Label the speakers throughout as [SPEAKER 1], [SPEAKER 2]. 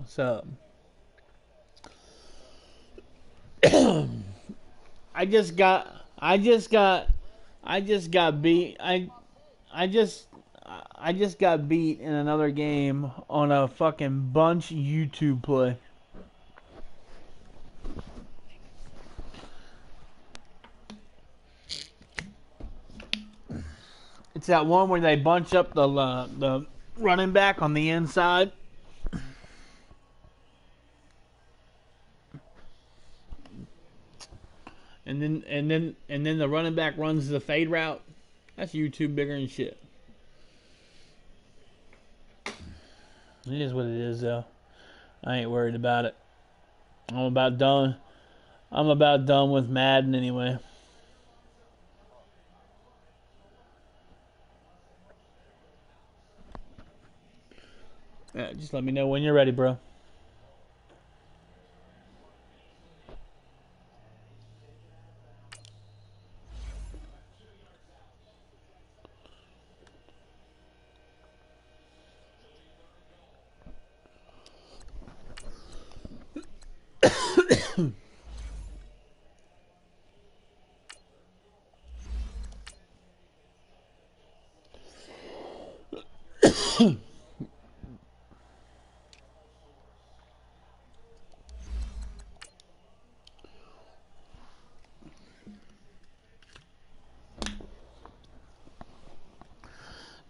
[SPEAKER 1] So I just got I just got I just got beat. I just I just got beat in another game on a fucking bunch YouTube play. It's that one where they bunch up the running back on the inside. And then the running back runs the fade route. That's YouTube bigger than shit. It is what it is, though. I ain't worried about it. I'm about done. I'm about done with Madden anyway. Yeah, just let me know when you're ready, bro.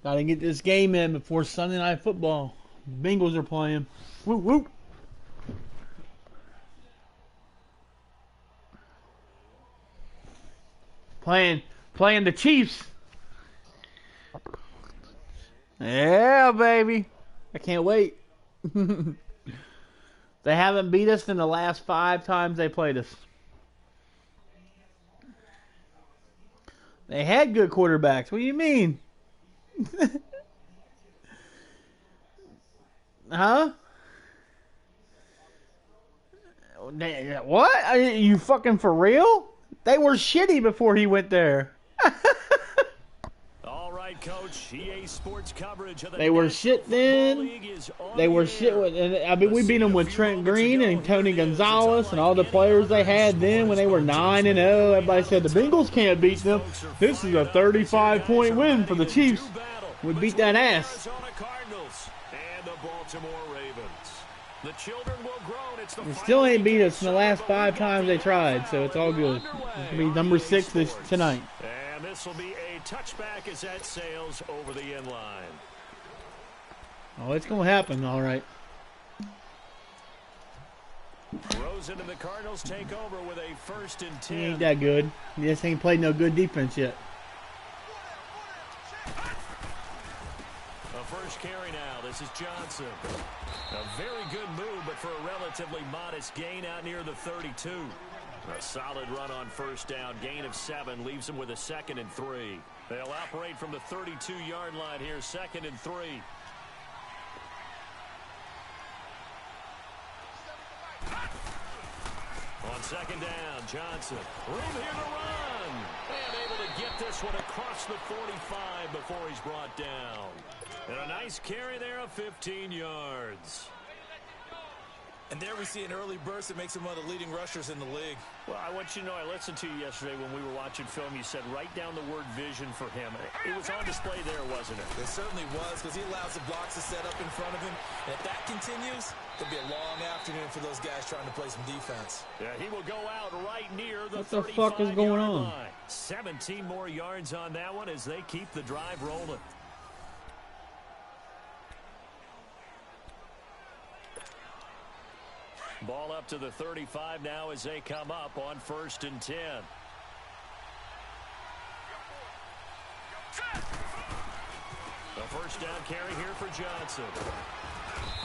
[SPEAKER 1] Gotta get this game in before Sunday Night Football. The Bengals are playing. Woo woo. Playing the Chiefs. Yeah, baby. I can't wait. They haven't beat us in the last 5 times they played us. They had good quarterbacks. What do you mean? Huh? What? Are you fucking for real? They were shitty before he went there.
[SPEAKER 2] All right, Coach. EA Sports coverage of the
[SPEAKER 1] They were shit then. They were shit. I mean, we beat them with Trent Green and Tony Gonzalez and all the players they had then when they were 9-0. Everybody said the Bengals can't beat them. This is a 35-point win for the Chiefs. We beat that ass. They still ain't beat us in the last 5 times they tried, so it's all good. It'll be number 6 tonight.
[SPEAKER 2] And this will be a touchback as that sails over the end line.
[SPEAKER 1] Oh, it's gonna happen, all right.
[SPEAKER 2] Rosen and the Cardinals take over with a 1st and 10.
[SPEAKER 1] He ain't that good. He just ain't played no good defense yet.
[SPEAKER 2] The first carry now. This is Johnson. A very good move, but for a relatively modest gain out near the 32. A solid run on 1st down. Gain of 7 leaves them with a 2nd and 3. They'll operate from the 32-yard line here. 2nd and 3. On 2nd down, Johnson. Room here to run. And able to get this one across the 45 before he's brought down. And a nice carry there of 15 yards.
[SPEAKER 3] And there we see an early burst that makes him one of the leading rushers in the league.
[SPEAKER 2] Well, I want you to know, I listened to you yesterday when we were watching film. You said write down the word vision for him. It was on display there, wasn't it?
[SPEAKER 3] It certainly was, because he allows the blocks to set up in front of him. And if that continues, it'll be a long afternoon for those guys trying to play some defense.
[SPEAKER 2] Yeah, he will go out right near the 35-yard line.
[SPEAKER 1] What the fuck is going on?
[SPEAKER 2] 17 more yards on that one as they keep the drive rolling. Ball up to the 35 now as they come up on 1st and 10. The 1st down carry here for Johnson.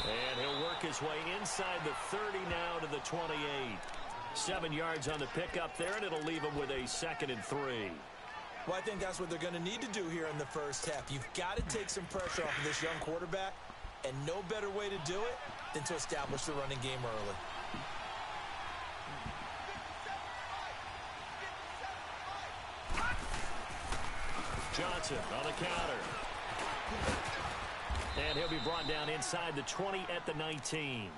[SPEAKER 2] And he'll work his way inside the 30 now to the 28. 7 yards on the pickup there, and it'll leave him with a 2nd and 3.
[SPEAKER 3] Well, I think that's what they're going to need to do here in the first half. You've got to take some pressure off of this young quarterback, and no better way to do it than to establish the running game early.
[SPEAKER 2] Johnson on the counter. And he'll be brought down inside the 20 at the 19.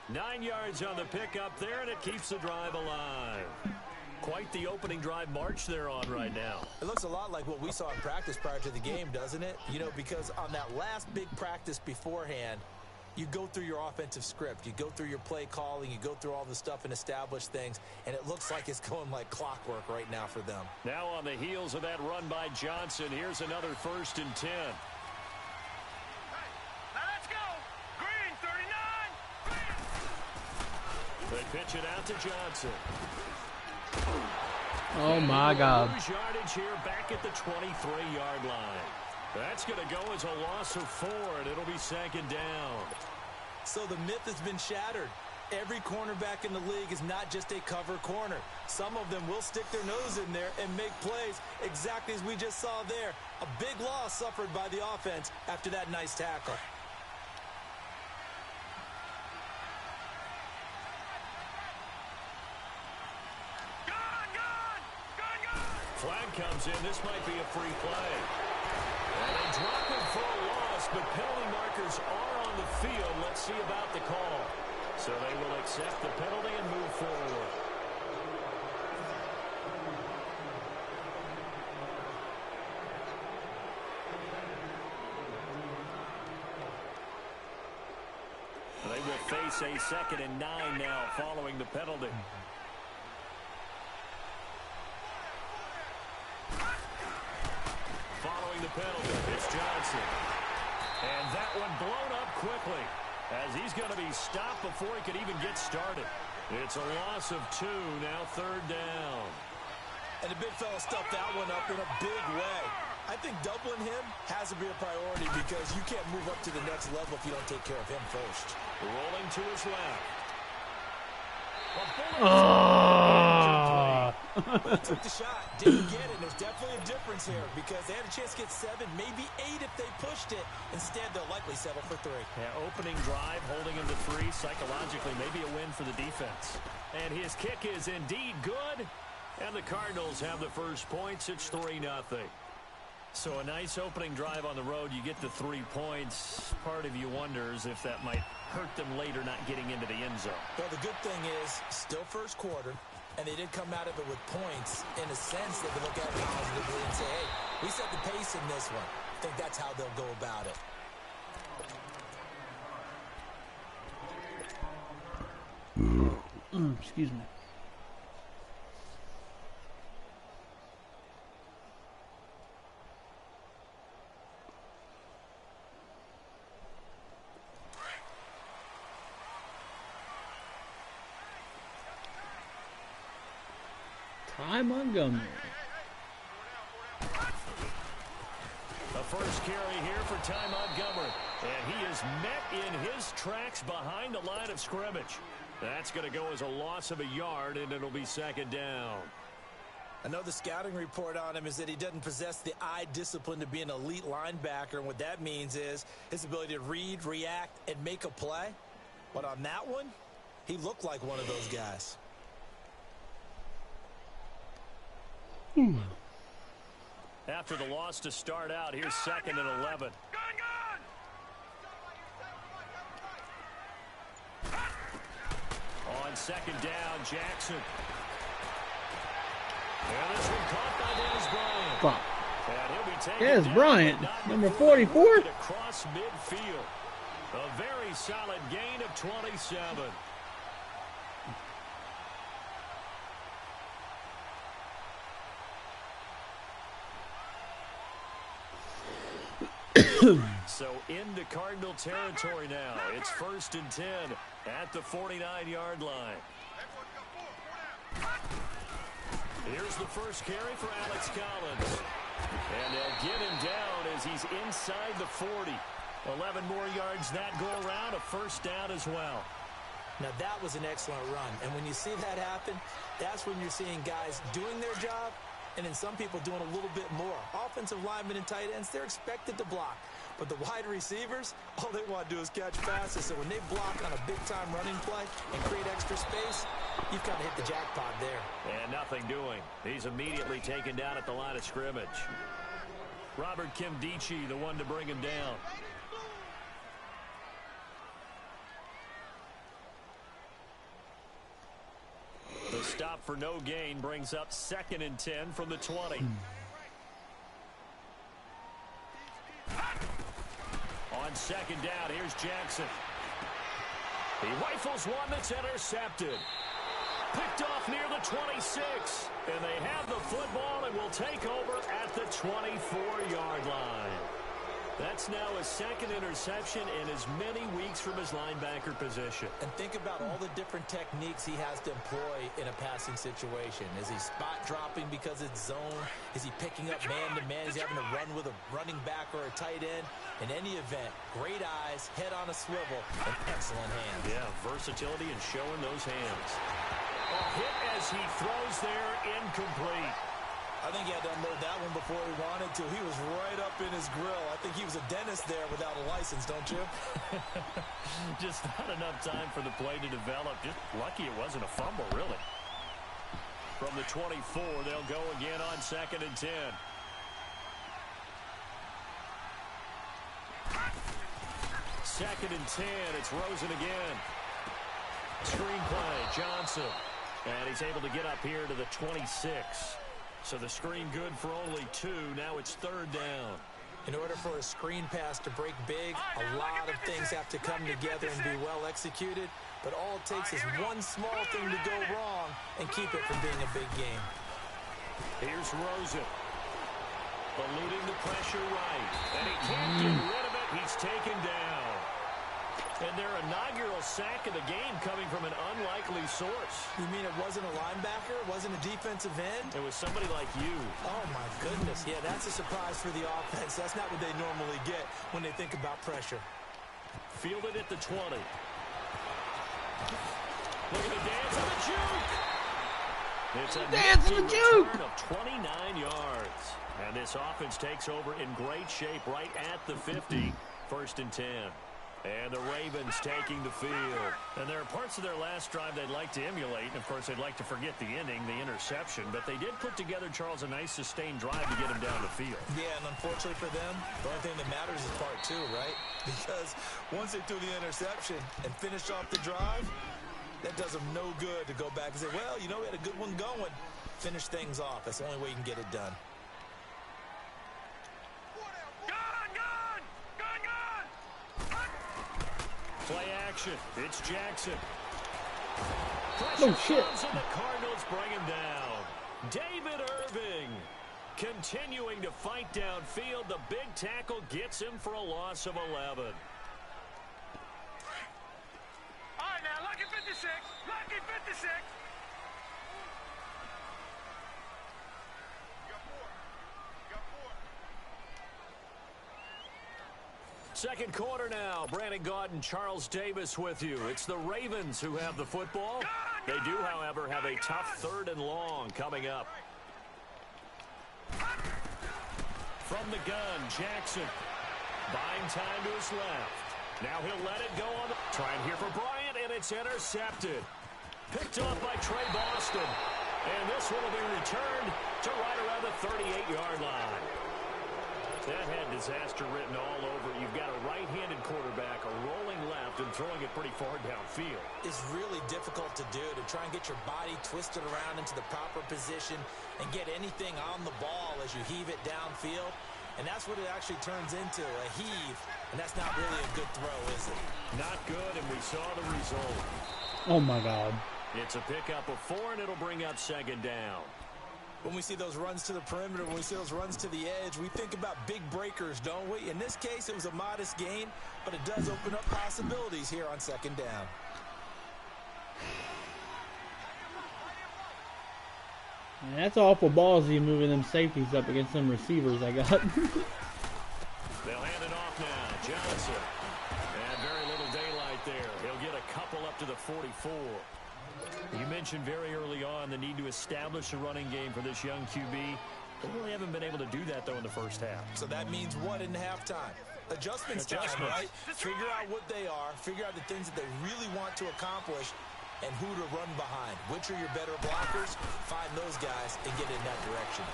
[SPEAKER 2] 9 yards on the pickup there, and it keeps the drive alive. Quite the opening drive march they're on right now.
[SPEAKER 3] It looks a lot like what we saw in practice prior to the game, doesn't it? You know, because on that last big practice beforehand, you go through your offensive script. You go through your play calling. You go through all the stuff and establish things. And it looks like it's going like clockwork right now for them.
[SPEAKER 2] Now on the heels of that run by Johnson, here's another 1st and 10. They pitch it out to Johnson.
[SPEAKER 1] Oh, my God.
[SPEAKER 2] Yardage here back at the 23-yard line. That's going to go as a loss of 4, and it'll be 2nd down.
[SPEAKER 3] So the myth has been shattered. Every cornerback in the league is not just a cover corner. Some of them will stick their nose in there and make plays exactly as we just saw there. A big loss suffered by the offense after that nice tackle.
[SPEAKER 2] Flag comes in. This might be a free play. And they drop him for a loss, but penalty markers are on the field. Let's see about the call. So they will accept the penalty and move forward. They will face a 2nd and 9 now following the penalty. Following the penalty, it's Johnson. And that one blown up quickly as he's going to be stopped before he could even get started. It's a loss of 2, now 3rd down.
[SPEAKER 3] And the big fella stuffed that one up in a big way. I think doubling him has to be a priority because you can't move up to the next level if you don't take care of him first.
[SPEAKER 2] Rolling to his left.
[SPEAKER 3] But he took the shot, didn't get it. There's definitely a difference here because they had a chance to get 7, maybe 8 if they pushed it. Instead, they'll likely settle for 3.
[SPEAKER 2] Yeah, opening drive, holding him to 3. Psychologically, maybe a win for the defense. And his kick is indeed good. And the Cardinals have the first points. It's 3-0. So a nice opening drive on the road. You get the 3 points. Part of you wonders if that might hurt them later not getting into the end zone.
[SPEAKER 3] Well, the good thing is still first quarter, and they did come out of it with points. In a sense, they can look at it positively and say, hey, we set the pace in this one. I think that's how they'll go about it.
[SPEAKER 1] Excuse me. Ty Montgomery.
[SPEAKER 2] The first carry here for Ty Montgomery. And he is met in his tracks behind the line of scrimmage. That's going to go as a loss of 1 yard, and it'll be 2nd down.
[SPEAKER 3] I know the scouting report on him is that he doesn't possess the eye discipline to be an elite linebacker. And what that means is his ability to read, react, and make a play. But on that one, he looked like one of those guys.
[SPEAKER 2] After the loss to start out, here's 2nd and 11. On 2nd down, Jackson. And this one caught by Dennis Bryant. And he'll be taken
[SPEAKER 1] Dennis
[SPEAKER 2] down,
[SPEAKER 1] Bryant,
[SPEAKER 2] not
[SPEAKER 1] number
[SPEAKER 2] before
[SPEAKER 1] 44.
[SPEAKER 2] across midfield. A very solid gain of 27. So into Cardinal territory now. It's 1st and 10 at the 49-yard line. Here's the first carry for Alex Collins. And they'll get him down as he's inside the 40. 11 more yards that go around, a 1st down as well.
[SPEAKER 3] Now, that was an excellent run. And when you see that happen, that's when you're seeing guys doing their job and then some people doing a little bit more. Offensive linemen and tight ends, they're expected to block. But the wide receivers, all they want to do is catch passes. So when they block on a big-time running play and create extra space, you've kind of hit the jackpot there.
[SPEAKER 2] And nothing doing. He's immediately taken down at the line of scrimmage. Robert Kimdichie, the one to bring him down. for no gain brings up 2nd and 10 from the 20. On 2nd down, here's Jackson. He rifles one that's intercepted. Picked off near the 26. And they have the football and will take over at the 24-yard line. That's now his 2nd interception in as many weeks from his linebacker position.
[SPEAKER 3] And think about all the different techniques he has to employ in a passing situation. Is he spot dropping because it's zone? Is he picking up man-to-man? Is he having to run with a running back or a tight end? In any event, great eyes, head on a swivel, and excellent hands.
[SPEAKER 2] Yeah, versatility and showing those hands. A hit as he throws there, incomplete.
[SPEAKER 3] I think he had to unload that one before he wanted to. He was right up in his grill. I think he was a dentist there without a license, don't you?
[SPEAKER 2] Just not enough time for the play to develop. Just lucky it wasn't a fumble, really. From the 24, they'll go again on 2nd and 10. Second and 10, it's Rosen again. Screenplay, Johnson. And he's able to get up here to the 26. So the screen good for only 2. Now it's 3rd down.
[SPEAKER 3] In order for a screen pass to break big, a lot of things have to come together and be well executed. But all it takes is one small thing to go wrong and keep it from being a big game.
[SPEAKER 2] Here's Rosen. Eluding the pressure right. And he can't get rid of it. He's taken down. And their inaugural sack of the game coming from an unlikely source.
[SPEAKER 3] You mean it wasn't a linebacker? It wasn't a defensive end?
[SPEAKER 2] It was somebody like you.
[SPEAKER 3] Oh, my goodness. Yeah, that's a surprise for the offense. That's not what they normally get when they think about pressure.
[SPEAKER 2] Fielded at the 20. Look at the dance of the juke. It's a
[SPEAKER 1] dance of the juke
[SPEAKER 2] of 29 yards. And this offense takes over in great shape right at the 50. 1st and 10. And the Ravens taking the field. And there are parts of their last drive they'd like to emulate. And, of course, they'd like to forget the inning, the interception. But they did put together, Charles, a nice sustained drive to get him down the field.
[SPEAKER 3] Yeah, and unfortunately for them, the only thing that matters is part 2, right? Because once they threw the interception and finished off the drive, that does them no good to go back and say, well, you know, we had a good one going. Finish things off. That's the only way you can get it done.
[SPEAKER 2] Play action. It's Jackson.
[SPEAKER 1] Oh, shit.
[SPEAKER 2] And the Cardinals bring him down. David Irving continuing to fight downfield. The big tackle gets him for a loss of 11.
[SPEAKER 4] All right, now, lucky 56. Lucky 56.
[SPEAKER 2] Second quarter now. Brandon Gaudin and Charles Davis with you. It's the Ravens who have the football. They do, however, have a tough 3rd and long coming up. From the gun, Jackson. Buying time to his left. Now he'll let it go on. Trying here for Bryant, and it's intercepted. Picked off by Trey Boston. And this one will be returned to right around the 38-yard line. That had disaster written all over it. You've got a right-handed quarterback, a rolling left, and throwing it pretty far downfield.
[SPEAKER 3] It's really difficult to do, to try and get your body twisted around into the proper position and get anything on the ball as you heave it downfield. And that's what it actually turns into, a heave. And that's not really a good throw, is it?
[SPEAKER 2] Not good, and we saw the result.
[SPEAKER 1] Oh, my God.
[SPEAKER 2] It's a pickup of 4, and it'll bring up 2nd down.
[SPEAKER 3] When we see those runs to the perimeter, when we see those runs to the edge, we think about big breakers, don't we? In this case, it was a modest gain, but it does open up possibilities here on 2nd down.
[SPEAKER 1] Man, that's awful ballsy moving them safeties up against them receivers I got.
[SPEAKER 2] They'll hand it off now. Johnson. And very little daylight there. He'll get a couple up to the 44. You mentioned very early on the need to establish a running game for this young QB. They really haven't been able to do that, though, in the first half.
[SPEAKER 3] So that means what in halftime? Adjustments time, right? Figure out what they are, figure out the things that they really want to accomplish, and who to run behind. Which are your better blockers? Find those guys and get in that direction.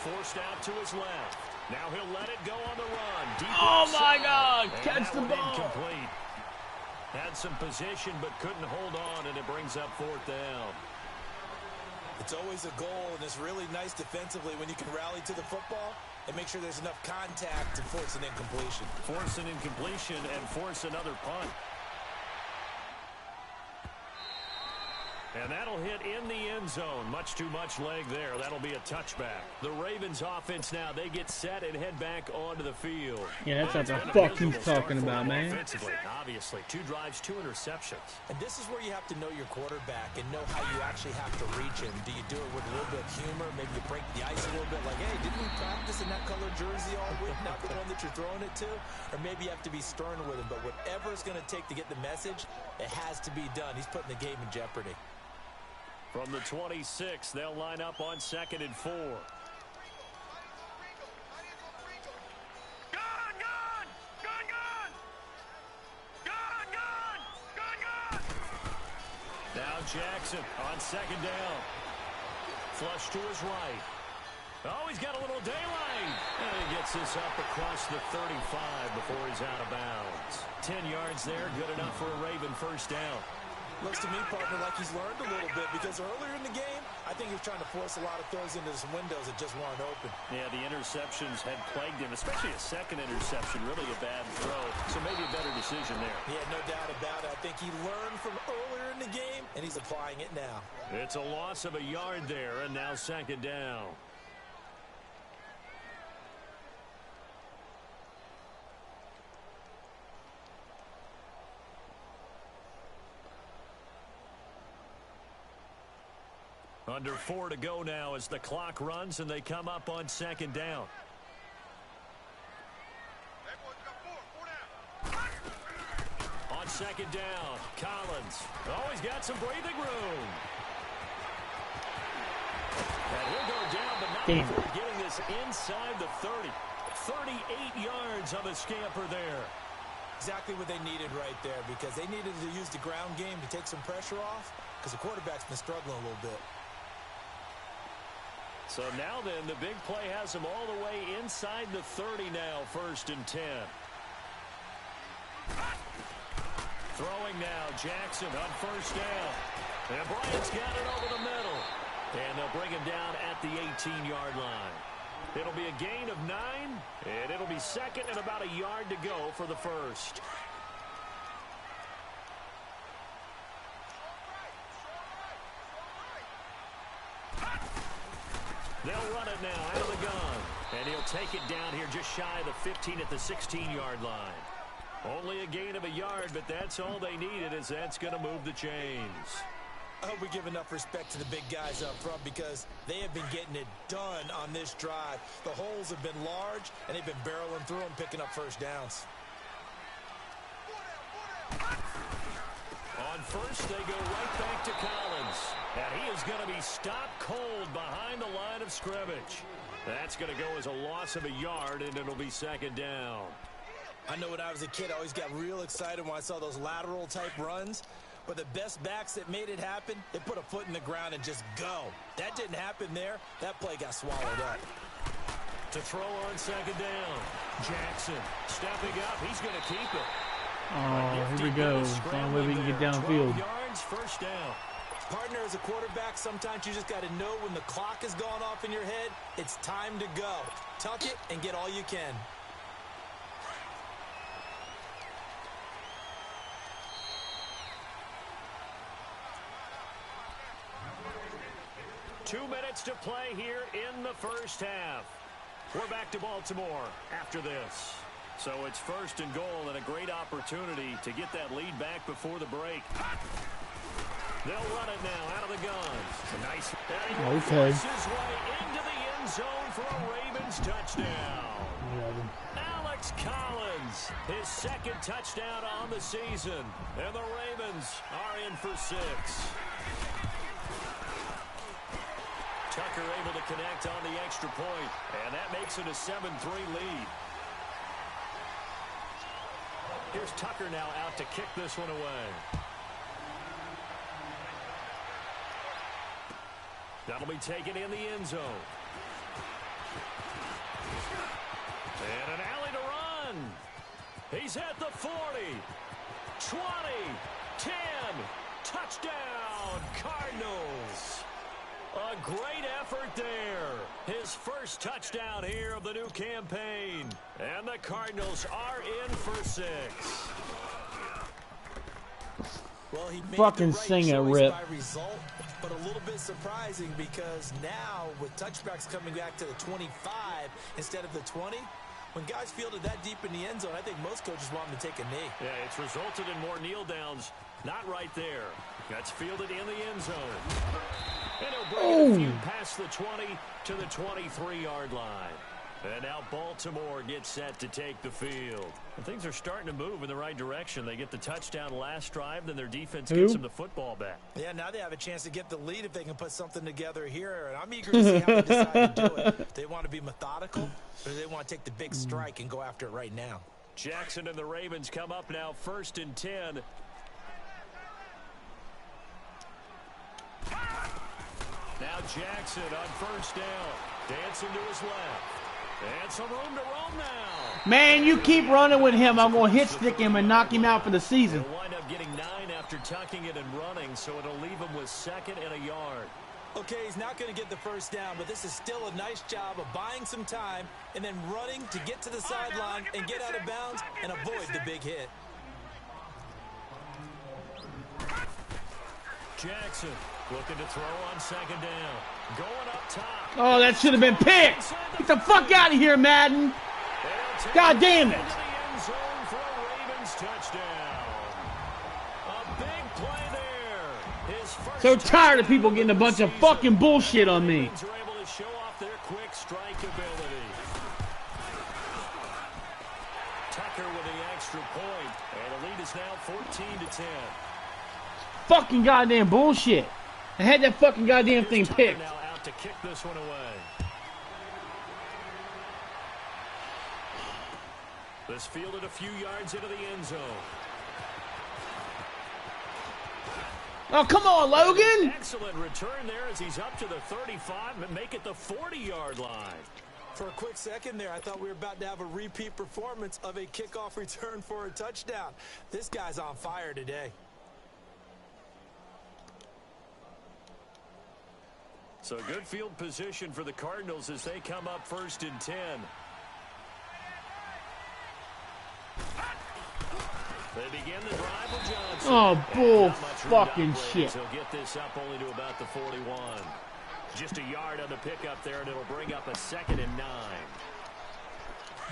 [SPEAKER 2] Forced out to his left. Now he'll let it go on the run. Deep
[SPEAKER 1] Oh, my
[SPEAKER 2] inside.
[SPEAKER 1] God.
[SPEAKER 2] And
[SPEAKER 1] Catch
[SPEAKER 2] that
[SPEAKER 1] the
[SPEAKER 2] one
[SPEAKER 1] ball.
[SPEAKER 2] Incomplete. Had some position but couldn't hold on, and it brings up 4th down.
[SPEAKER 3] It's always a goal, and it's really nice defensively when you can rally to the football and make sure there's enough contact to force an incompletion.
[SPEAKER 2] Force an incompletion and force another punt. And that'll hit in the end zone. Much too much leg there. That'll be a touchback. The Ravens offense now, they get set and head back onto the field.
[SPEAKER 1] Yeah, that's what the fuck he's talking about, man.
[SPEAKER 2] Offensively, obviously. 2 drives, 2 interceptions.
[SPEAKER 3] And this is where you have to know your quarterback and know how you actually have to reach him. Do you do it with a little bit of humor? Maybe you break the ice a little bit like, hey, didn't we practice in that colored jersey all week, not the one that you're throwing it to? Or maybe you have to be stern with him. But whatever it's going to take to get the message, it has to be done. He's putting the game in jeopardy.
[SPEAKER 2] From the 26, they'll line up on 2nd and 4.
[SPEAKER 4] Gone, gone! Gone, gone! Gone, gone! Gone, gone!
[SPEAKER 2] Now Jackson on 2nd down. Flush to his right. Oh, he's got a little daylight. And he gets this up across the 35 before he's out of bounds. 10 yards there, good enough for a Raven first down.
[SPEAKER 3] Looks to me, partner, like he's learned a little bit because earlier in the game, I think he was trying to force a lot of throws into some windows that just weren't open.
[SPEAKER 2] Yeah, the interceptions had plagued him, especially a second interception, really a bad throw. So maybe a better decision there.
[SPEAKER 3] Yeah, no doubt about it. I think he learned from earlier in the game, and he's applying it now.
[SPEAKER 2] It's a loss of a yard there, and now 2nd down. Under 4 to go now as the clock runs and they come up on 2nd down. On 2nd down, Collins. Oh, he's got some breathing room. And he'll go down, but not before getting this inside the 30. 38 yards of a scamper there.
[SPEAKER 3] Exactly what they needed right there because they needed to use the ground game to take some pressure off because the quarterback's been struggling a little bit.
[SPEAKER 2] So now then, the big play has him all the way inside the 30 now, 1st and 10. Throwing now, Jackson on 1st down. And Bryant's got it over the middle. And they'll bring him down at the 18-yard line. It'll be a gain of 9, and it'll be 2nd and about a yard to go for the 1st. They'll run it now out of the gun. And he'll take it down here just shy of the 15 at the 16-yard line. Only a gain of a yard, but that's all they needed as that's going to move the chains.
[SPEAKER 3] I hope we give enough respect to the big guys up front because they have been getting it done on this drive. The holes have been large, and they've been barreling through them, picking up first downs.
[SPEAKER 2] On 1st, they go right back to Collins. And he is going to be stopped cold behind the line of scrimmage. That's going to go as a loss of a yard, and it'll be 2nd down.
[SPEAKER 3] I know when I was a kid, I always got real excited when I saw those lateral-type runs. But the best backs that made it happen, they put a foot in the ground and just go. That didn't happen there. That play got swallowed up.
[SPEAKER 2] To throw on 2nd down. Jackson stepping up. He's going to keep it.
[SPEAKER 1] Oh, here we go. Find a way we can get downfield.
[SPEAKER 2] 12 yards, 1st down.
[SPEAKER 3] Partner, as a quarterback, sometimes you just got to know when the clock is going off in your head, it's time to go. Tuck it and get all you can.
[SPEAKER 2] Two minutes to play here in the 1st half. We're back to Baltimore after this. So it's 1st and goal and a great opportunity to get that lead back before the break. They'll run it now out of the gun. It's a nice.
[SPEAKER 1] Okay.
[SPEAKER 2] His way into the end zone for a Ravens touchdown. Alex Collins, his 2nd touchdown on the season. And the Ravens are in for 6. Tucker able to connect on the extra point, and that makes it a 7-3 lead. Here's Tucker now out to kick this one away. That'll be taken in the end zone. And an alley to run. He's at the 40, 20, 10, touchdown, Cardinals. A great effort there. His first touchdown here of the new campaign. And the Cardinals are in for 6.
[SPEAKER 3] Well, he made
[SPEAKER 1] Fucking
[SPEAKER 3] the right
[SPEAKER 1] sing it,
[SPEAKER 3] choice
[SPEAKER 1] Rip.
[SPEAKER 3] by result, but a little bit surprising because now with touchbacks coming back to the 25 instead of the 20, when guys fielded that deep in the end zone, I think most coaches want them to take a knee.
[SPEAKER 2] Yeah, it's resulted in more kneel downs. Not right there. That's fielded in the end zone. And he'll bring it a few past the 20 to the 23-yard line. And now Baltimore gets set to take the field. And things are starting to move in the right direction. They get the touchdown last drive, then their defense gets them the football back.
[SPEAKER 3] Yeah, now they have a chance to get the lead if they can put something together here. And I'm eager to see how they decide to do it. Do they want to be methodical, or do they want to take the big strike and go after it right now?
[SPEAKER 2] Jackson and the Ravens come up now 1st and 10. Now Jackson on 1st down. Dancing to his left. And some room to roam now.
[SPEAKER 1] Man, you keep running with him. I'm going to hit stick him and knock him out for the season.
[SPEAKER 2] He'll wind up getting 9 after tucking it and running, so it'll leave him with 2nd and a yard.
[SPEAKER 3] Okay, he's not going to get the first down, but this is still a nice job of buying some time and then running to get to the sideline and get out of bounds and avoid the big hit.
[SPEAKER 2] Jackson looking to throw on 2nd down. Going up top.
[SPEAKER 1] Oh, that should have been picked. Get the fuck out of here, Madden. God damn it.
[SPEAKER 2] End zone for a Ravens touchdown. A big play there. His first
[SPEAKER 1] So tired of people getting a bunch of fucking bullshit on me.
[SPEAKER 2] Ravens are able to show off their quick strike ability. Tucker with the extra point, and the lead is now 14-10.
[SPEAKER 1] Fucking goddamn bullshit. I had that fucking goddamn thing
[SPEAKER 2] Tucker
[SPEAKER 1] picked.
[SPEAKER 2] now out to kick this one away. This fielded a few yards into the end zone.
[SPEAKER 1] Oh, come on, Logan.
[SPEAKER 2] Excellent return there as he's up to the 35 and make it the 40-yard line.
[SPEAKER 3] For a quick second there, I thought we were about to have a repeat performance of a kickoff return for a touchdown. This guy's on fire today.
[SPEAKER 2] So good field position for the Cardinals as they come up 1st and 10. They begin the drive with Johnson.
[SPEAKER 1] Oh, bull
[SPEAKER 2] Not much room to
[SPEAKER 1] fucking
[SPEAKER 2] operate
[SPEAKER 1] shit.
[SPEAKER 2] as he'll get this up only to about the 41. Just a yard on the pickup there, and it'll bring up a 2nd and 9.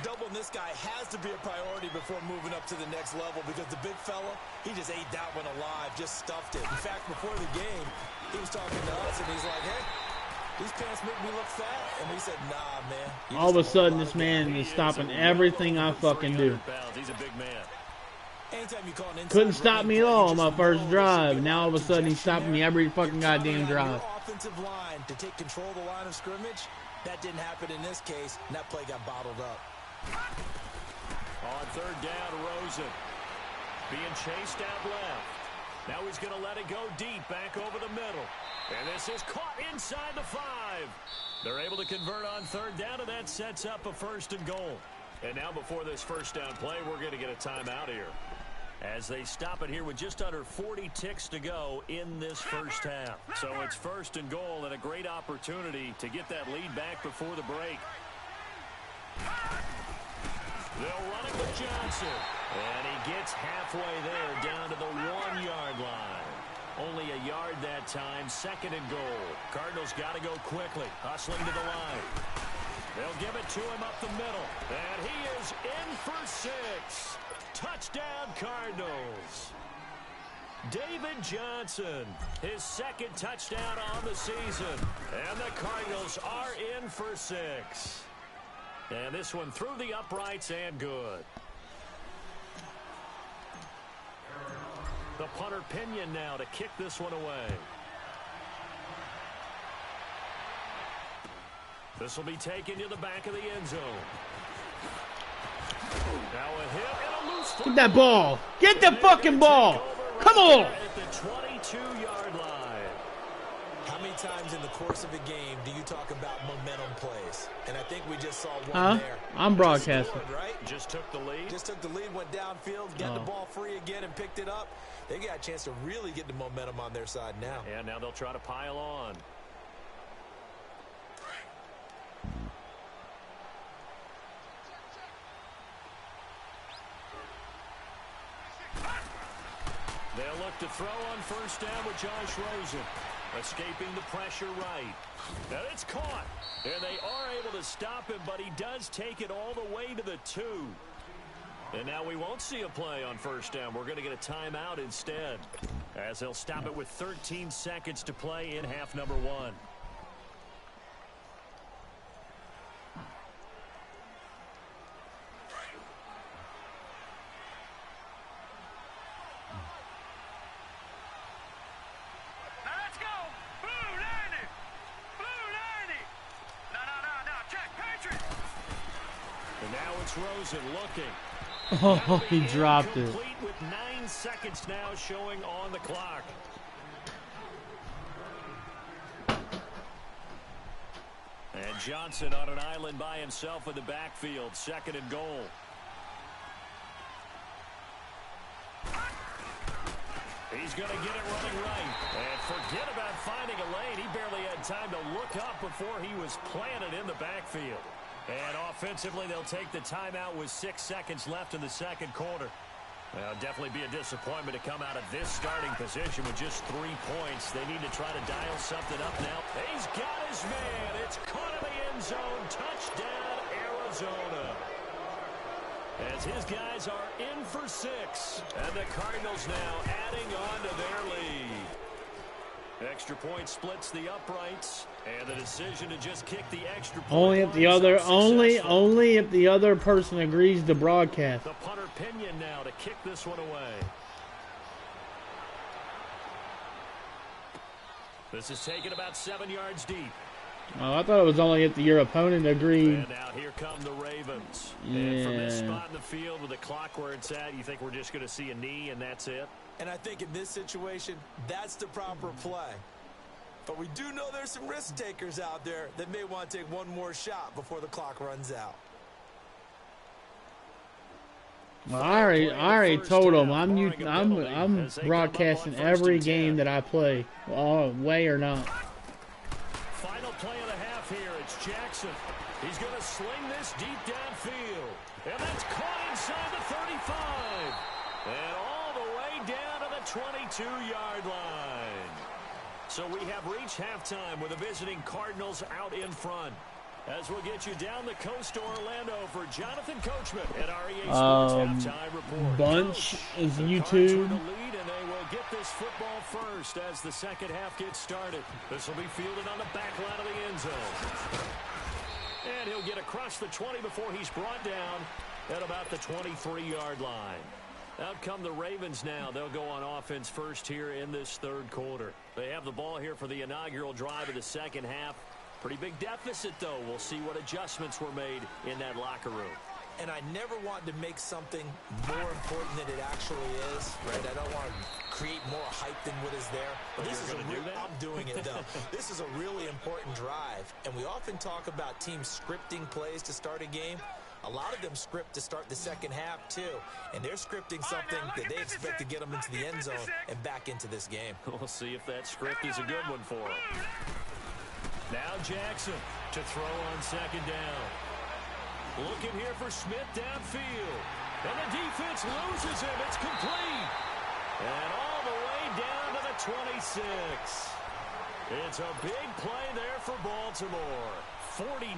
[SPEAKER 3] Doubling this guy has to be a priority before moving up to the next level because the big fella, he just ate that one alive, just stuffed it. In fact, before the game, he was talking to us, and he's like, hey, these pants make me look fat. And we said, nah, man.
[SPEAKER 1] All of a sudden, this man is stopping everything I fucking do.
[SPEAKER 2] He's a big man.
[SPEAKER 3] Anytime you call an inside
[SPEAKER 1] Couldn't stop
[SPEAKER 3] running
[SPEAKER 1] me at
[SPEAKER 3] play,
[SPEAKER 1] all
[SPEAKER 3] you
[SPEAKER 1] on my
[SPEAKER 3] just
[SPEAKER 1] first
[SPEAKER 3] know
[SPEAKER 1] drive.
[SPEAKER 3] there's
[SPEAKER 1] Now all of a sudden he's stopping me every fucking goddamn drive.
[SPEAKER 3] Your offensive line to take control of the line of scrimmage. That didn't happen in this case, and that play got bottled up.
[SPEAKER 2] On 3rd down, Rosen being chased out left. Now he's going to let it go deep back over the middle. And this is caught inside the 5. They're able to convert on 3rd down, and that sets up a 1st and goal. And now before this 1st down play, we're going to get a timeout here, as they stop it here with just under 40 ticks to go in this first half. So it's 1st and goal and a great opportunity to get that lead back before the break. They'll run it with Johnson. And he gets halfway there down to the 1-yard line. Only a yard that time, 2nd and goal. Cardinals got to go quickly, hustling to the line. They'll give it to him up the middle. And he is in for 6. Touchdown, Cardinals. David Johnson, his 2nd touchdown on the season. And the Cardinals are in for 6. And this one through the uprights and good. The punter Pinion now to kick this one away. This will be taken to the back of the end zone. Now a hit and a loose.
[SPEAKER 1] Get that ball. Get the fucking ball. Come on.
[SPEAKER 2] At the 22-yard line.
[SPEAKER 3] How many times in the course of a game do you talk about momentum plays? And I think we just saw one there.
[SPEAKER 1] I'm broadcasting.
[SPEAKER 3] Scored, right?
[SPEAKER 2] Just took the lead.
[SPEAKER 3] Just took the lead, went downfield, got the ball free again, and picked it up. They got a chance to really get the momentum on their side now.
[SPEAKER 2] And now they'll try to pile on. They'll look to throw on first down with Josh Rosen. Escaping the pressure right. And it's caught. And they are able to stop him, but he does take it all the way to the 2. And now we won't see a play on first down. We're going to get a timeout instead, as they'll stop it with 13 seconds to play in half number 1. Rosen looking.
[SPEAKER 1] Oh, he dropped it.
[SPEAKER 2] With 9 seconds now showing on the clock. And Johnson on an island by himself in the backfield. 2nd and goal. He's going to get it running right. And forget about finding a lane. He barely had time to look up before he was planted in the backfield. And offensively, they'll take the timeout with 6 seconds left in the second quarter. Well, definitely be a disappointment to come out of this starting position with just 3 points. They need to try to dial something up now. He's got his man. It's caught in the end zone. Touchdown, Arizona. As his guys are in for 6. And the Cardinals now adding on to their lead. Extra point splits the uprights, and the decision to just kick the extra point.
[SPEAKER 1] Only if the other person agrees to broadcast.
[SPEAKER 2] The punter Pinion now to kick this one away. This is taken about 7 yards deep.
[SPEAKER 1] Oh, I thought it was only if your opponent agreed.
[SPEAKER 2] And now here come the Ravens.
[SPEAKER 1] Yeah.
[SPEAKER 2] And from this spot in the field with the clock where it's at, you think we're just going to see a knee and that's it?
[SPEAKER 3] And I think in this situation, that's the proper play. But we do know there's some risk takers out there that may want to take one more shot before the clock runs out.
[SPEAKER 1] Well, I already told them I'm broadcasting every game that I play, way or not.
[SPEAKER 2] Final play of the half here. It's Jackson. He's going to sling this deep downfield. And that's caught inside the 35. And all the way down to the 22-yard line. So we have reached halftime with the visiting Cardinals out in front. As we'll get you down the coast to Orlando for Jonathan Coachman at REA Sports Halftime Report.
[SPEAKER 1] Bunch is
[SPEAKER 2] the
[SPEAKER 1] YouTube.
[SPEAKER 2] Cards are the lead, and they will get this football first as the second half gets started. This will be fielded on the back line of the end zone. And he'll get across the 20 before he's brought down at about the 23-yard line. Out come the Ravens now. They'll go on offense first here in this third quarter. They have the ball here for the inaugural drive of the second half. Pretty big deficit, though. We'll see what adjustments were made in that locker room.
[SPEAKER 3] And I never want to make something more important than it actually is, right? I don't want to create more hype than what is there. But this is I'm doing it, though. This is a really important drive. And we often talk about teams scripting plays to start a game. A lot of them script to start the second half, too. And they're scripting something that they expect to get them into the end zone and back into this game.
[SPEAKER 2] We'll see if that script is a good one for them. Now Jackson to throw on second down. Looking here for Smith downfield. And the defense loses him. It's complete. And all the way down to the 26. It's a big play there for Baltimore. 49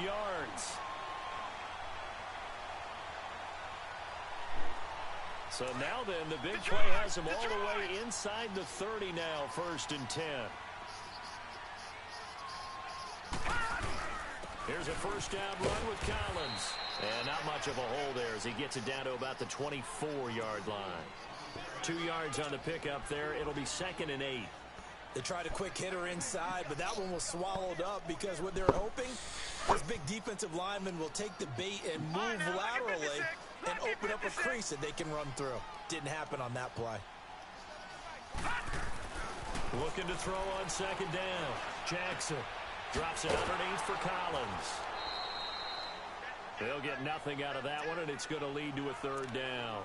[SPEAKER 2] yards. So now then, the big play has him all the way inside the 30 now, 1st and 10. Here's a first down run with Collins. And not much of a hole there as he gets it down to about the 24-yard line. 2 yards on the pickup there. It'll be 2nd and 8.
[SPEAKER 3] They tried a quick hitter inside, but that one was swallowed up because what they're hoping, this big defensive lineman will take the bait and move laterally and open up a crease that they can run through. Didn't happen on that play.
[SPEAKER 2] Looking to throw on second down. Jackson drops it underneath for Collins. They'll get nothing out of that one, and it's going to lead to a third down.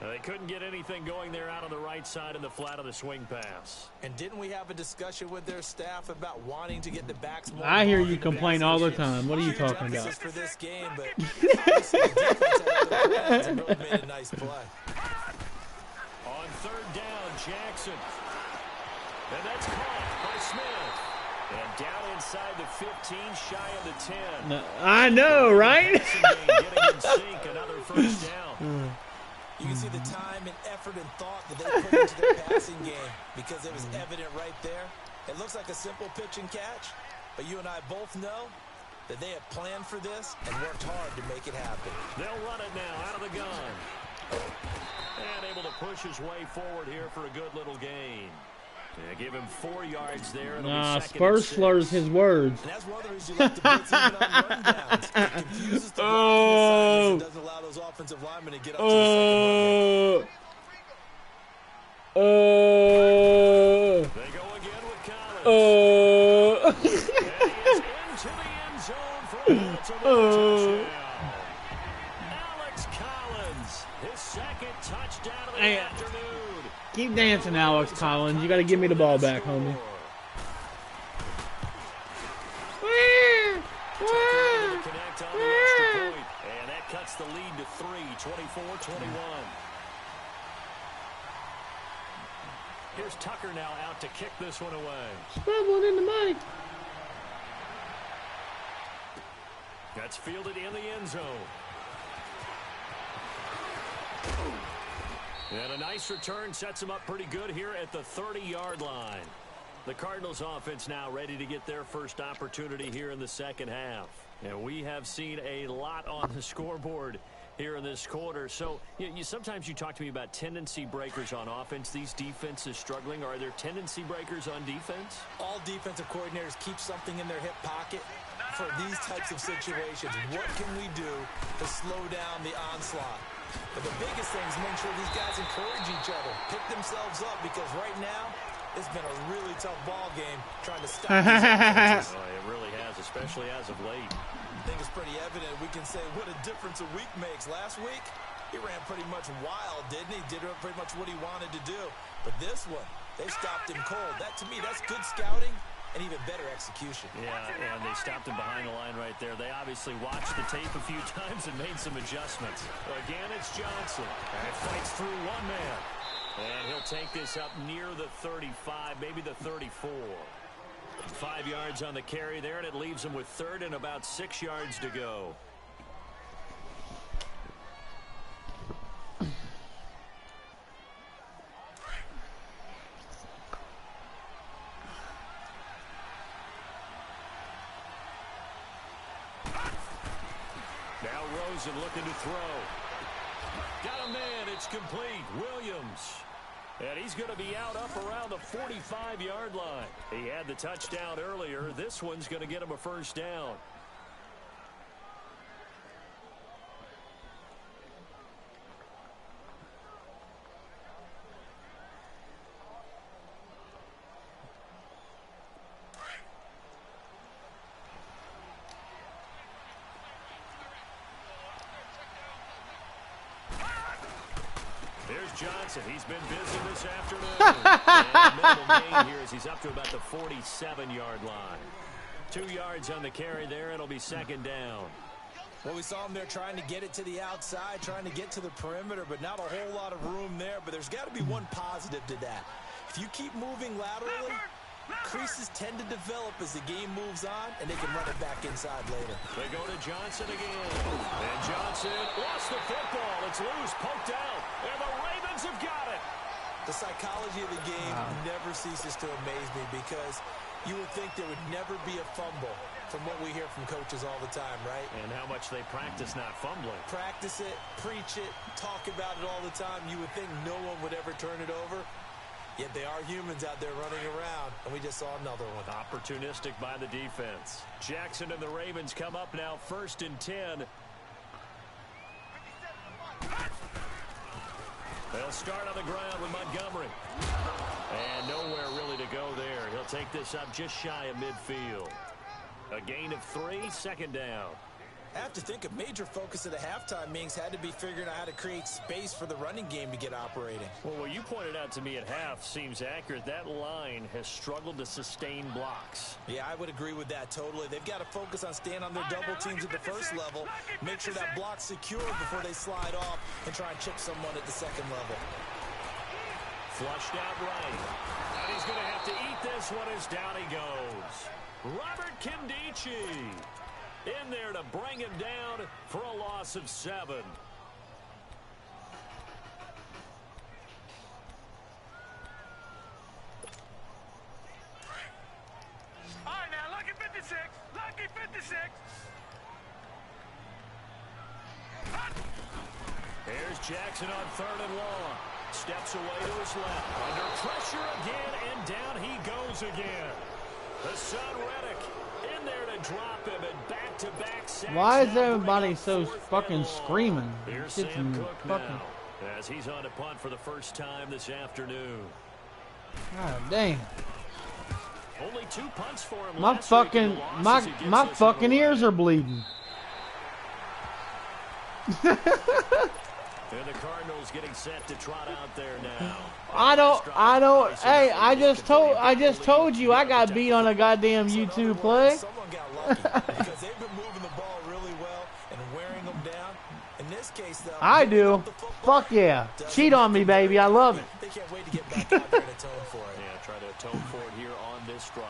[SPEAKER 2] They couldn't get anything going there out on the right side in the flat of the swing pass.
[SPEAKER 3] And didn't we have a discussion with their staff about wanting to get the backs more?
[SPEAKER 1] I hear you complain all the time. What are you talking about?
[SPEAKER 3] For this game, but the defense had really made a nice play.
[SPEAKER 2] On third down, Jackson. And that's caught by Smith. And down inside the 15, shy of the 10.
[SPEAKER 1] No, I know, right?
[SPEAKER 2] Getting in sync, another first down.
[SPEAKER 3] You can see the time and effort and thought that they put into their passing game because it was evident right there. It looks like a simple pitch and catch, but you and I both know that they have planned for this and worked hard to make it happen.
[SPEAKER 2] They'll run it now out of the gun. And able to push his way forward here for a good little gain. Yeah, give him 4 yards there.
[SPEAKER 1] Nah, Spurs slurs his words.
[SPEAKER 3] And that's one of the reasons you like to blitz even on run downs. It confuses the blocking assignments and doesn't allow those offensive linemen to get up to the second level.
[SPEAKER 2] They go again with Collins. And he is into the end zone for a touchdown. Alex Collins, his second touchdown of the afternoon.
[SPEAKER 1] Keep dancing, Alex Collins. You got to give me the ball back, homie.
[SPEAKER 2] Connect on the extra point, and that cuts the lead to 3, 24-21. Here's Tucker now out to kick this one away.
[SPEAKER 1] Scribbled in the money.
[SPEAKER 2] That's fielded in the end zone. And a nice return sets him up pretty good here at the 30-yard line. The Cardinals offense now ready to get their first opportunity here in the second half. And we have seen a lot on the scoreboard here in this quarter. So sometimes you talk to me about tendency breakers on offense. These defenses struggling. Are there tendency breakers on defense?
[SPEAKER 3] All defensive coordinators keep something in their hip pocket for these types of situations. What can we do to slow down the onslaught? But the biggest thing is making sure these guys encourage each other, pick themselves up, because right now it's been a really tough ball game trying to stop these offenses.
[SPEAKER 2] Oh, it really has, especially as of late.
[SPEAKER 3] I think it's pretty evident. We can say what a difference a week makes. Last week, he ran pretty much wild, didn't he? Did pretty much what he wanted to do. But this one, they stopped him cold. That, to me, that's good scouting and even better execution.
[SPEAKER 2] Yeah, and they stopped him behind the line right there. They obviously watched the tape a few times and made some adjustments. Again, it's Johnson. And it fights through one man. And he'll take this up near the 35, maybe the 34. 5 yards on the carry there, and it leaves him with third and about 6 yards to go. Now Rosen looking to throw. Got a man, it's complete. Williams. And he's going to be out up around the 45-yard line. He had the touchdown earlier. This one's going to get him a first down. Johnson, he's been busy this afternoon. And minimal gain here as he's up to about the 47-yard line. 2 yards on the carry there. It'll be second down.
[SPEAKER 3] Well, we saw him there trying to get it to the outside, trying to get to the perimeter, but not a whole lot of room there. But there's got to be one positive to that. If you keep moving laterally, creases tend to develop as the game moves on, and they can run it back inside later.
[SPEAKER 2] They go to Johnson again. And Johnson lost the football. It's loose, poked out. And the Ravens have got it.
[SPEAKER 3] The psychology of the game never ceases to amaze me because you would think there would never be a fumble from what we hear from coaches all the time, right?
[SPEAKER 2] And how much they practice not fumbling.
[SPEAKER 3] Practice it, preach it, talk about it all the time. You would think no one would ever turn it over. Yet they are humans out there running around, and we just saw another one.
[SPEAKER 2] Opportunistic by the defense. Jackson and the Ravens come up now, 1st and 10. They'll start on the ground with Montgomery. And nowhere really to go there. He'll take this up just shy of midfield. A gain of 3, second down.
[SPEAKER 3] I have to think a major focus of the halftime meetings had to be figuring out how to create space for the running game to get operating.
[SPEAKER 2] Well, what you pointed out to me at half seems accurate. That line has struggled to sustain blocks.
[SPEAKER 3] Yeah, I would agree with that totally. They've got to focus on staying on their double teams at the first level, make sure that block's secure before they slide off and try and chip someone at the second level.
[SPEAKER 2] Flushed out right. And he's going to have to eat this one as down he goes. Robert Nkemdiche in there to bring him down for a loss of 7.
[SPEAKER 4] All right, now, lucky 56. Lucky 56.
[SPEAKER 2] Here's Jackson on 3rd and long. Steps away to his left. Under pressure again, and down he goes again. Hassan Reddick in there to drop him, and back-to-back sacks.
[SPEAKER 1] Why is everybody so fucking screaming?
[SPEAKER 2] Here's Sam Cook now, as he's on a punt for the first time this afternoon.
[SPEAKER 1] God damn.
[SPEAKER 2] Only 2 punts for him.
[SPEAKER 1] My fucking ears are bleeding.
[SPEAKER 2] And the Cardinals getting set to trot out there now.
[SPEAKER 1] I don't. Hey, I just told you I got beat on a goddamn YouTube play.
[SPEAKER 3] Someone got lucky because they've been moving the ball really well and wearing them down. In this case, though,
[SPEAKER 1] I do. Fuck yeah. Cheat on me, baby. I love it.
[SPEAKER 3] They can't wait to get back out there and atone for it.
[SPEAKER 2] Yeah, try to atone for it here on this drive.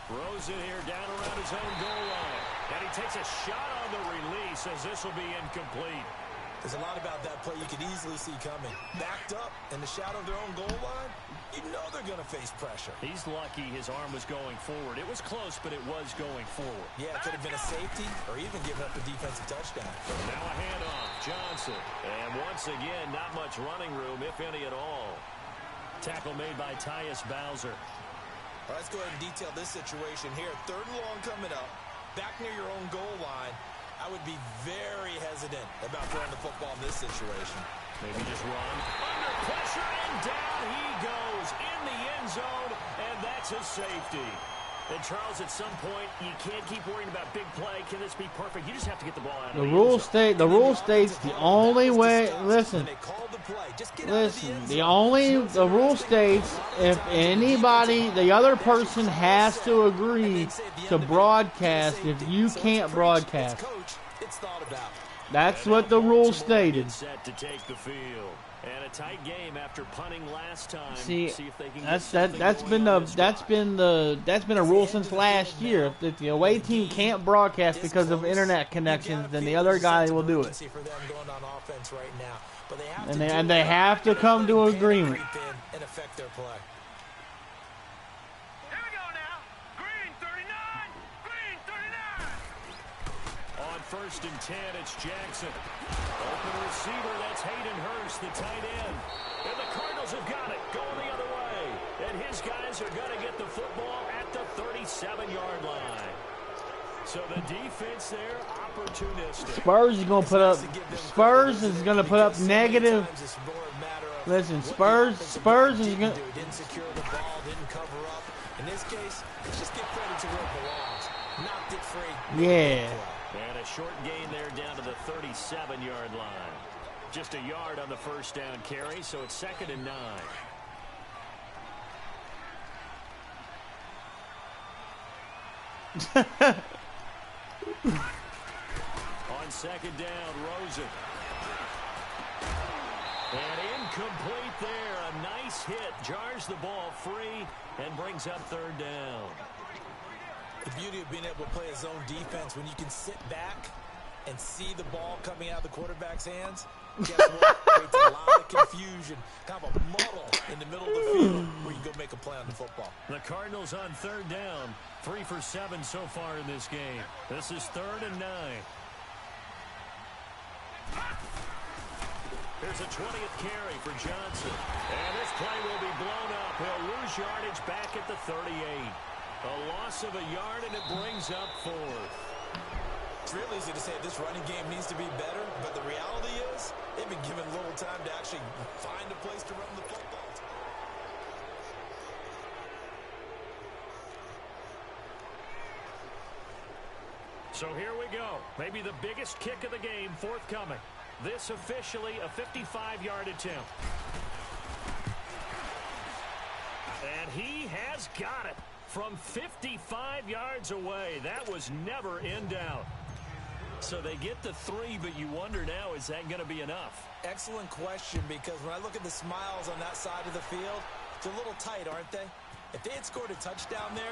[SPEAKER 2] Rosen here down around his own goal line. And he takes a shot on the release as this will be incomplete.
[SPEAKER 3] There's a lot about that play you could easily see coming. Backed up in the shadow of their own goal line, you know they're going to face pressure.
[SPEAKER 2] He's lucky his arm was going forward. It was close, but it was going forward.
[SPEAKER 3] Yeah, it could have been a safety or even given up a defensive touchdown.
[SPEAKER 2] Now a handoff. Johnson. And once again, not much running room, if any at all. Tackle made by Tyus Bowser.
[SPEAKER 3] All right, let's go ahead and detail this situation here. 3rd and long coming up, back near your own goal line. I would be very hesitant about throwing the football in this situation.
[SPEAKER 2] Maybe just run. Under pressure, and down he goes in the end zone, and that's a safety. And Charles, at some point, you can't keep worrying about big play. Can this be perfect? You just have to get the ball out of the end zone.
[SPEAKER 1] The rule states the only way. Listen, the rule states if anybody, the other person has to agree to broadcast if you can't broadcast. That's what the rule stated.
[SPEAKER 2] Set to take the field. And a tight game after punting last time.
[SPEAKER 1] See
[SPEAKER 2] if they can
[SPEAKER 1] that's been a rule since last year. If the away team can't broadcast because of internet connections, then the other guy will do it. And they have to come to an agreement.
[SPEAKER 3] And affect their play.
[SPEAKER 4] Here we go now. Green 39. Green 39.
[SPEAKER 2] On 1st and 10, it's Jackson. Open receiver, that's Hayden Hurst, the tight end. And the Cardinals have got it, going the other way. And his guys are going to get the football at the 37-yard line. So the defense there, opportunistic.
[SPEAKER 1] Spurs is going to put up negative. Listen, Spurs is going to.
[SPEAKER 3] Didn't secure the ball, didn't cover up. In this case, let's just give credit to where it belongs. Knocked it free.
[SPEAKER 1] Yeah.
[SPEAKER 2] And a short gain there down to the 37-yard line. Just a yard on the 1st down carry, so it's 2nd and 9. On 2nd down, Rosen. And incomplete there. A nice hit. Jars the ball free and brings up 3rd down.
[SPEAKER 3] The beauty of being able to play a zone defense when you can sit back and see the ball coming out of the quarterback's hands. Guess what? Creates a lot of confusion. Kind of a muddle in the middle of the field where you can go make a play on the football.
[SPEAKER 2] The Cardinals on 3rd down. 3 for 7 so far in this game. This is 3rd and 9. Here's a 20th carry for Johnson. And this play will be blown up. He'll lose yardage back at the 38. A loss of a yard, and it brings up 4th.
[SPEAKER 3] It's real easy to say this running game needs to be better, but the reality is they've been given little time to actually find a place to run the football.
[SPEAKER 2] So here we go. Maybe the biggest kick of the game forthcoming. This officially a 55-yard attempt. And he has got it from 55 yards away. That was never in doubt. So they get the 3, but you wonder now, is that going to be enough?
[SPEAKER 3] Excellent question, because when I look at the smiles on that side of the field, they're a little tight, aren't they? If they had scored a touchdown there,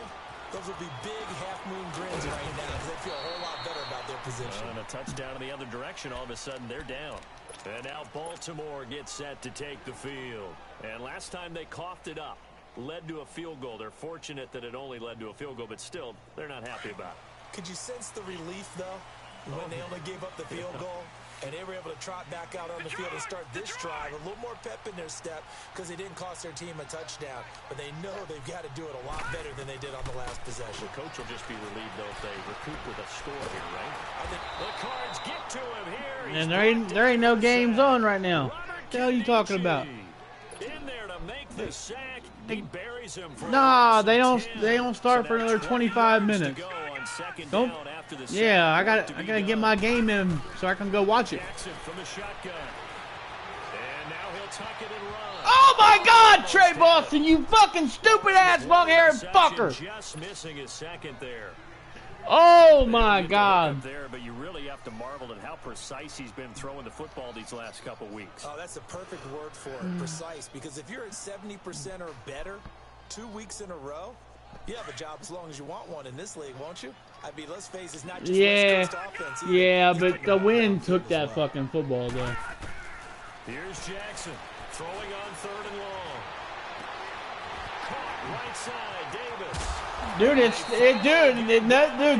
[SPEAKER 3] those would be big half-moon grins right now because they feel a whole lot better about their position.
[SPEAKER 2] And a touchdown in the other direction, all of a sudden they're down. And now Baltimore gets set to take the field. And last time they coughed it up, led to a field goal. They're fortunate that it only led to a field goal, but still, they're not happy about it.
[SPEAKER 3] Could you sense the relief, though, when they only gave up the field goal? And they were able to trot back out on the field and start this drive. A little more pep in their step because they didn't cost their team a touchdown. But they know they've got to do it a lot better than they did on the last possession.
[SPEAKER 2] The coach will just be relieved, though, if they recoup with a score here, right? I think the Cards get to him here.
[SPEAKER 1] And there ain't no games on right now. What the hell are you talking about?
[SPEAKER 2] In there to make the sack. He buries him for
[SPEAKER 1] they don't start for another 25 minutes. Don't. Yeah, I gotta get my game in so I can go watch it.
[SPEAKER 2] From the shotgun. And now he'll tuck it and run.
[SPEAKER 1] Oh my God, Trey Boston, you fucking stupid ass long-haired fucker!
[SPEAKER 2] Just missing his second there.
[SPEAKER 1] Oh my God!
[SPEAKER 2] There, but you really have to marvel at how precise he's been throwing the football these last couple weeks.
[SPEAKER 3] Oh, that's a perfect word for it, precise. Because if you're at 70% or better 2 weeks in a row, you have a job as long as you want one in this league, won't you? I mean, let's face it, it's not just West Coast offense either.
[SPEAKER 1] Yeah, but the wind took that fucking football though.
[SPEAKER 2] Here's Jackson throwing on 3rd and long. Caught right side, Davis.
[SPEAKER 1] Dude,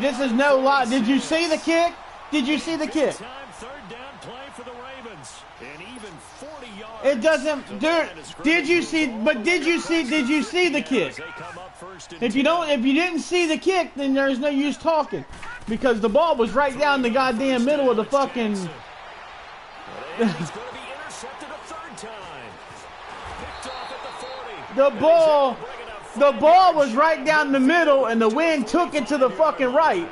[SPEAKER 1] this is no lie. Did you see the kick? Did you see the kick?
[SPEAKER 2] 3rd down play for the Ravens. And even 40 yards.
[SPEAKER 1] It doesn't, dude. Did you see the kick? If you didn't see the kick, then there's no use talking, because the ball was right down the goddamn middle of the fucking.
[SPEAKER 2] He's going to be intercepted a 3rd time. Picked off at the 40.
[SPEAKER 1] The ball was right down the middle, and the wind took it to the fucking right.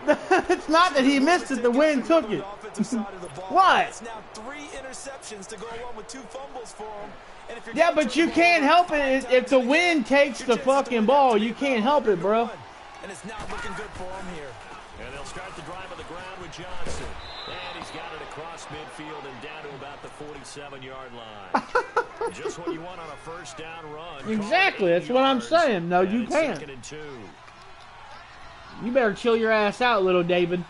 [SPEAKER 1] It's not that he missed it; the wind took it. What?
[SPEAKER 3] It's now 3 interceptions to go along with 2 fumbles for him.
[SPEAKER 1] Yeah, but you can't help it if the wind takes the fucking ball. You can't help it, bro.
[SPEAKER 3] And it's not looking good for him here.
[SPEAKER 2] And they'll start the drive on the ground with Johnson. And he's got it across midfield and down to about the 47-yard line. Just what you want on a 1st down run.
[SPEAKER 1] Exactly, that's what I'm saying. No, you can't.
[SPEAKER 2] 2nd and 2.
[SPEAKER 1] You better chill your ass out, little David.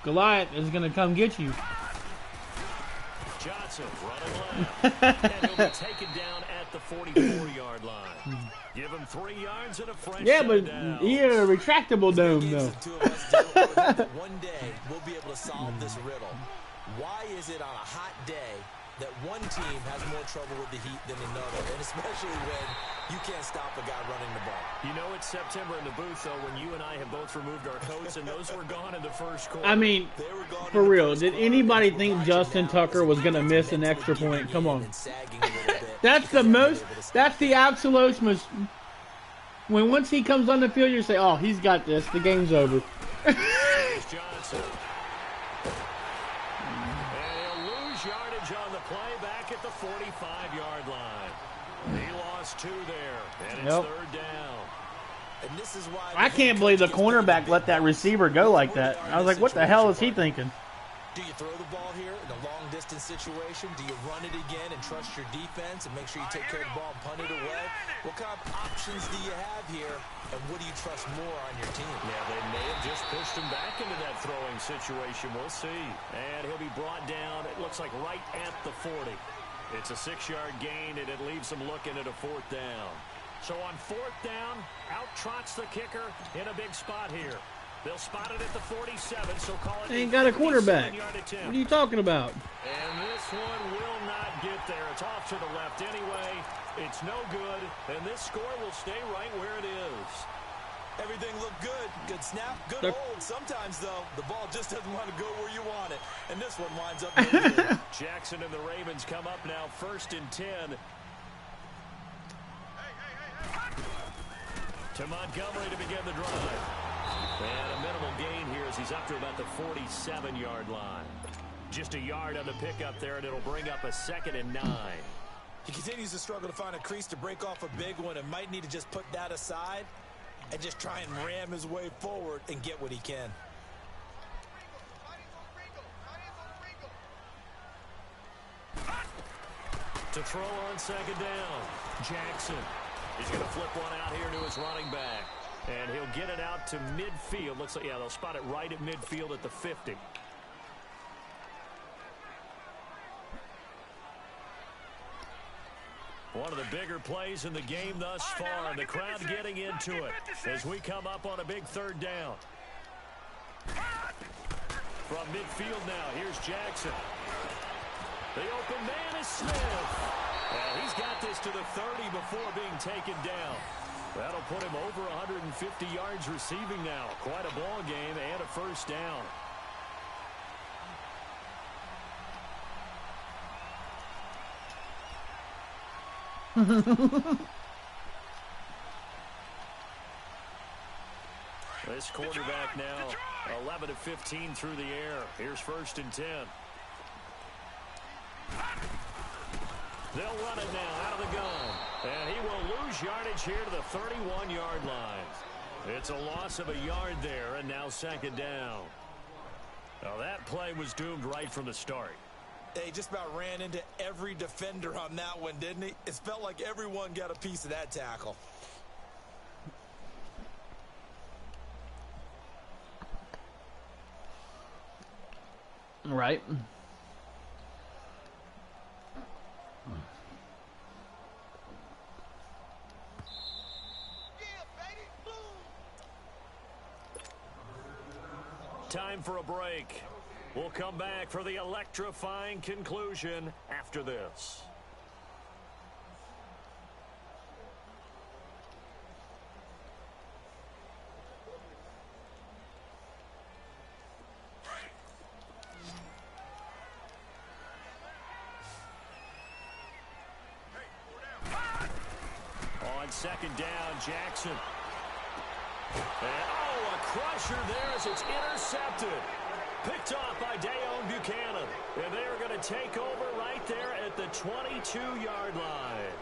[SPEAKER 1] Goliath is going to come get you.
[SPEAKER 2] Johnson running left. And he'll be taken down at the 44-yard line. Give him 3 yards and a fresh
[SPEAKER 1] but
[SPEAKER 2] down.
[SPEAKER 1] he had a retractable dome, though.
[SPEAKER 3] One day, we'll be able to solve this riddle. Why is it on a hot day that one team has more trouble with the heat than another, and especially when you can't stop a guy running the ball?
[SPEAKER 2] You know it's September in the booth, though, when you and I have both removed our coats, and those were gone in the 1st quarter.
[SPEAKER 1] I mean, for real, did anybody think Justin Tucker was going to miss an extra point? Come on. That's the absolute most. When once he comes on the field, you say, oh, he's got this. The game's over.
[SPEAKER 2] Johnson. Yardage on the play back at the 45-yard line. He lost 2 there, and it's 3rd down.
[SPEAKER 3] And this is why
[SPEAKER 1] I can't believe the cornerback let that receiver go like that. I was like, what the hell is he thinking?
[SPEAKER 3] Do you throw the ball here in a long-distance situation? Do you run it again and trust your defense and make sure you take care of the ball and punt it away? What kind of options do you have here, and what do you trust more on your team?
[SPEAKER 2] Yeah, they may have just pushed him back into that throwing situation. We'll see. And he'll be brought down, it looks like, right at the 40. It's a 6-yard gain, and it leaves them looking at a 4th down. So on 4th down, out trots the kicker in a big spot here. They'll spot it at the 47, so call it.
[SPEAKER 1] They ain't got a quarterback. What are you talking about?
[SPEAKER 2] And this one will not get there. It's off to the left anyway. It's no good, and this score will stay right where it is.
[SPEAKER 3] Everything looked good. Good snap, good hold. Sometimes, though, the ball just doesn't want to go where you want it. And this one winds up good.
[SPEAKER 2] Jackson and the Ravens come up now 1st and 10. To Montgomery to begin the drive. And a minimal gain here as he's up to about the 47-yard line. Just a yard on the pickup there, and it'll bring up a 2nd and 9.
[SPEAKER 3] He continues to struggle to find a crease to break off a big one and might need to just put that aside and just try and ram his way forward and get what he can.
[SPEAKER 2] to throw on second down. Jackson is going to flip one out here to his running back. And he'll get it out to midfield. Looks like, yeah, they'll spot it right at midfield at the 50. One of the bigger plays in the game thus far. And the crowd getting into it as we come up on a big third down. From midfield now, here's Jackson. The open man is Smith. And he's got this to the 30 before being taken down. That'll put him over 150 yards receiving now. Quite a ball game and a first down. This quarterback now 11 of 15 through the air. Here's 1st and 10. They'll run it now out of the gun. And he will lose yardage here to the 31-yard line. It's a loss of a yard there, and now second down. Now that play was doomed right from the start.
[SPEAKER 3] He just about ran into every defender on that one, didn't he? It felt like everyone got a piece of that tackle.
[SPEAKER 1] Right.
[SPEAKER 2] Time for a break. We'll come back for the electrifying conclusion after this. On second down, Jackson. And, a crusher there as it's intercepted. Picked off by Dayon Buchanan. And they are going to take over right there at the 22-yard line.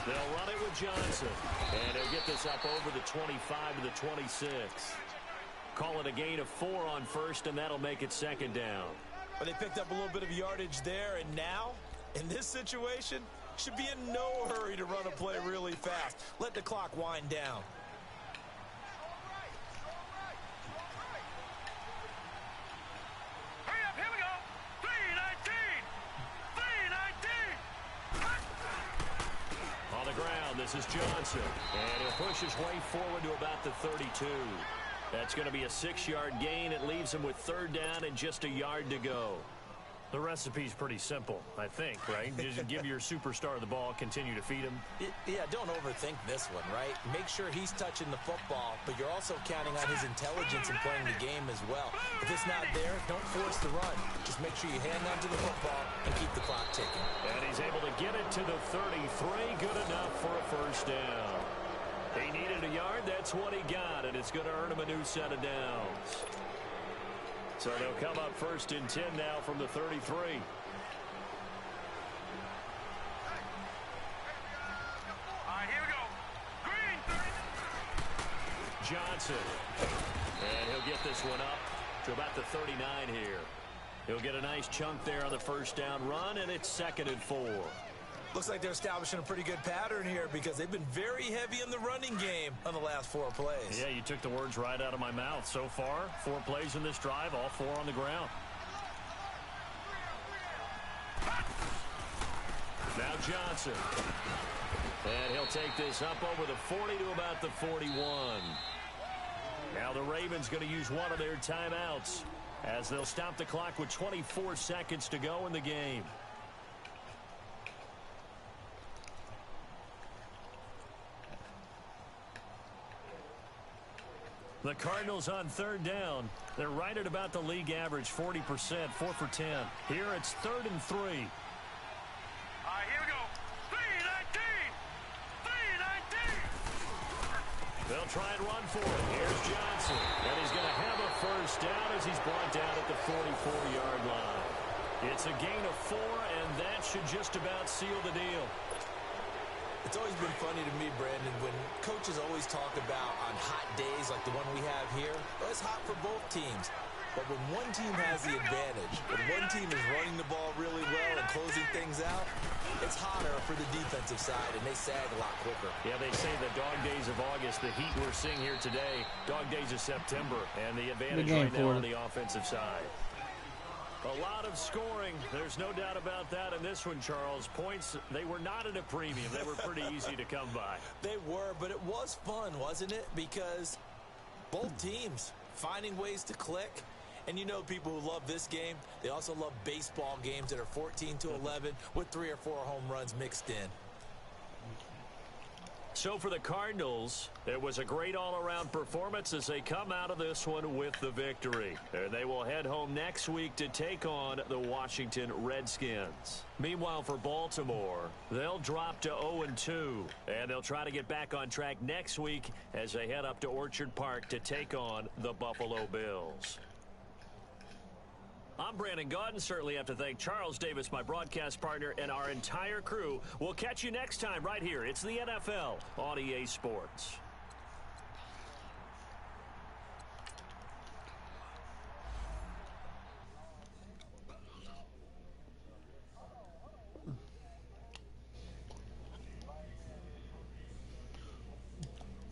[SPEAKER 2] They'll run it with Johnson. And he'll get this up over the 25 to the 26. Call it a gain of 4 on first, and that'll make it second down.
[SPEAKER 3] But they picked up a little bit of yardage there, and now, in this situation, should be in no hurry to run a play really fast. Let the clock wind down.
[SPEAKER 2] This is Johnson, and he'll push his way forward to about the 32. That's going to be a 6-yard gain. It leaves him with third down and just a yard to go. The recipe's pretty simple, I think, right? Just give your superstar the ball, continue to feed him.
[SPEAKER 3] Yeah, don't overthink this one, right? Make sure he's touching the football, but you're also counting on his intelligence in playing the game as well. If it's not there, don't force the run. Just make sure you hang on to the football and keep the clock ticking.
[SPEAKER 2] And he's able to get it to the 33. Good enough for a first down. He needed a yard. That's what he got, and it's going to earn him a new set of downs. So they'll come up 1st and 10 now from the 33.
[SPEAKER 4] All right, here we go. Green.
[SPEAKER 2] Johnson. And he'll get this one up to about the 39 here. He'll get a nice chunk there on the first down run, and it's 2nd and 4.
[SPEAKER 3] Looks like they're establishing a pretty good pattern here because they've been very heavy in the running game on the last 4 plays.
[SPEAKER 2] Yeah, you took the words right out of my mouth. So far, 4 plays in this drive, all 4 on the ground. Now Johnson. And he'll take this up over the 40 to about the 41. Now the Ravens going to use one of their timeouts as they'll stop the clock with 24 seconds to go in the game. The Cardinals on third down. They're right at about the league average, 40%, 4 for 10. Here it's 3rd and 3.
[SPEAKER 4] All right, here we go. 3-19.
[SPEAKER 2] They'll try and run for it. Here's Johnson. And he's going to have a first down as he's brought down at the 44-yard line. It's a gain of 4, and that should just about seal the deal.
[SPEAKER 3] It's always been funny to me, Brandon, when coaches always talk about on hot days like the one we have here, well, it's hot for both teams. But when one team has the advantage, when one team is running the ball really well and closing things out, it's hotter for the defensive side, and they sag a lot quicker.
[SPEAKER 2] Yeah, they say the dog days of August, the heat we're seeing here today, dog days of September, and the advantage right now on the offensive side. A lot of scoring. There's no doubt about that in this one, Charles. Points, they were not at a premium. They were pretty easy to come by.
[SPEAKER 3] They were, but it was fun, wasn't it? Because both teams finding ways to click. And you know people who love this game, they also love baseball games that are 14-11 with 3 or 4 home runs mixed in.
[SPEAKER 2] So for the Cardinals, it was a great all-around performance as they come out of this one with the victory. And they will head home next week to take on the Washington Redskins. Meanwhile, for Baltimore, they'll drop to 0-2. And they'll try to get back on track next week as they head up to Orchard Park to take on the Buffalo Bills. I'm Brandon Gaudin. Certainly have to thank Charles Davis, my broadcast partner, and our entire crew. We'll catch you next time right here. It's the NFL on EA Sports.